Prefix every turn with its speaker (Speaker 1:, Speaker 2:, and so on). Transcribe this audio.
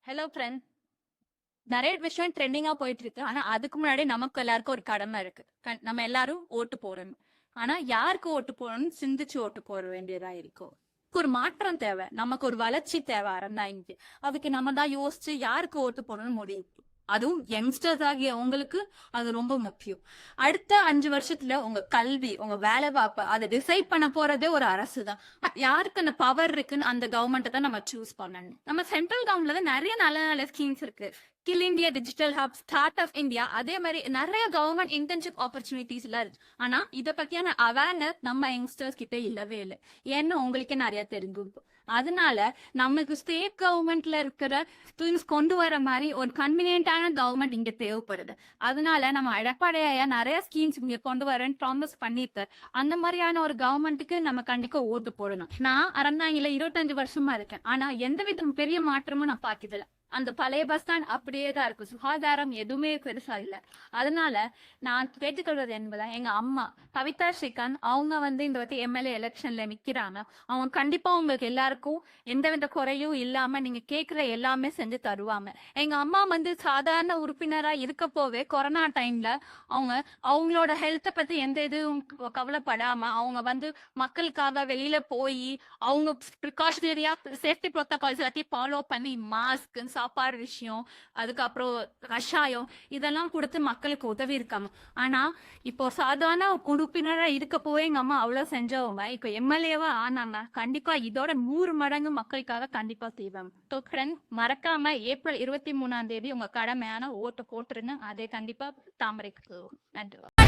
Speaker 1: Hello friend. நிறைய விஷயம் ட்ரெண்டிங்கா போயிட்டு இருக்கு. ஆனா அதுக்கு முன்னாடி நமக்கு எல்லாருக்கும் ஒரு கடமை இருக்கு. நம்ம எல்லாரும் ஓட்டு போடணும். ஆனா யாருக்கு ஓட்டு போடணும்னு சிந்திச்சு ஓட்டு போட வேண்டியதா இருக்கும். ஒரு மாற்றம் தேவை. நமக்கு ஒரு வளர்ச்சி தேவை அரசாங்கத்துக்கு. அதுக்கு நம்ம தான் யோசிச்சு யாருக்கு ஓட்டு போடணும்னு முடிவு. அதுவும் யங்ஸ்டர்ஸ் ஆகிய உங்களுக்கு அது ரொம்ப முக்கியம். அடுத்த 5 வருஷத்துல உங்க கல்வி, உங்க வேலை வாய்ப்பு அதை டிசைட் பண்ண போறதே ஒரு அரசு தான். யாருக்கு அந்த பவர் இருக்குன்னு அந்த கவர்மெண்ட்டை தான் நம்ம சூஸ் பண்ணணும். நம்ம சென்ட்ரல் கவர்மெண்ட்ல தான் நிறைய நல்ல நல்ல ஸ்கீம்ஸ் இருக்கு. Skill India, digital hub, start up India, அதே மாதிரி நிறைய கவர்மெண்ட் இன்டர்ன்ஷிப் ஆப்பர்ச்சுனிட்டிஸ் எல்லாம் இருக்கு. ஆனா இதை பத்தியான அவேர்னஸ் நம்ம யங்ஸ்டர்ஸ் கிட்ட இல்லவே இல்லை. ஏன்னு உங்களுக்கே நிறைய தெரிஞ்சிருக்கும். அதனால நமக்கு ஸ்டேட் கவர்மெண்ட்ல இருக்கிற ஸ்கீம்ஸ் கொண்டு வர மாதிரி ஒரு கன்வீனியன்டான கவர்மெண்ட் இங்க தேவைப்படுது. அதனால நம்ம எடப்பாடியா நிறைய ஸ்கீம்ஸ் இங்க கொண்டு வரேன்னு ப்ராமிஸ் பண்ணிட்டு அந்த மாதிரியான ஒரு கவர்மெண்ட்டுக்கு நம்ம கண்டிப்பா ஓட்டு போடணும். நான் அறந்தாங்கில 25 வருஷமா இருக்கேன். ஆனா எந்த வித பெரிய மாற்றமும் நான் பாக்கியதில்லை. அந்த பழைய பஸ் ஸ்டாண்ட் அப்படியே தான் இருக்கு. சுகாதாரம் எதுவுமே பெருசா இல்லை. அதனால நான் கேட்டுக்கொள்வது என்பதா, எங்க அம்மா கவிதா ஸ்ரீகாந்த் அவங்க இந்த வாட்டி எம்எல்ஏ எலெக்ஷன்ல நிக்கிறாங்க. அவங்க கண்டிப்பா உங்களுக்கு எல்லாருக்கும் எந்தவித குறையும் இல்லாம நீங்க கேட்கிற எல்லாமே செஞ்சு தருவாங்க. எங்க அம்மா சாதாரண உறுப்பினரா இருக்க போவே கொரோனா டைம்ல அவங்க அவங்களோட ஹெல்த்தை பத்தி எந்த இதுவும் கவலைப்படாம அவங்க மக்களுக்காக வெளியில போய் அவங்க ப்ரிகாஷனரியா சேஃப்டி ப்ரோட்டோகால்ஸ் எல்லாத்தையும் ஃபாலோ பண்ணி மாஸ்க், சாப்பாடு விஷயம், அதுக்கப்புறம் கஷாயம் இதெல்லாம் கொடுத்து மக்களுக்கு உதவி இருக்காங்க. ஆனா இப்போ சாதாரண உறுப்பினரா இருக்க போய் எங்க அம்மா அவ்வளவு செஞ்சவங்க இப்போ எம்எல்ஏவா ஆனாங்க. கண்டிப்பா இதோட 100 மடங்கு மக்களுக்காக கண்டிப்பா செய்வாங்க. மறக்காம ஏப்ரல் 23ஆம் தேதி உங்க கடமையான ஓட்டு போட்டுருங்க. அதை கண்டிப்பா தாமரைக்கு நன்றி.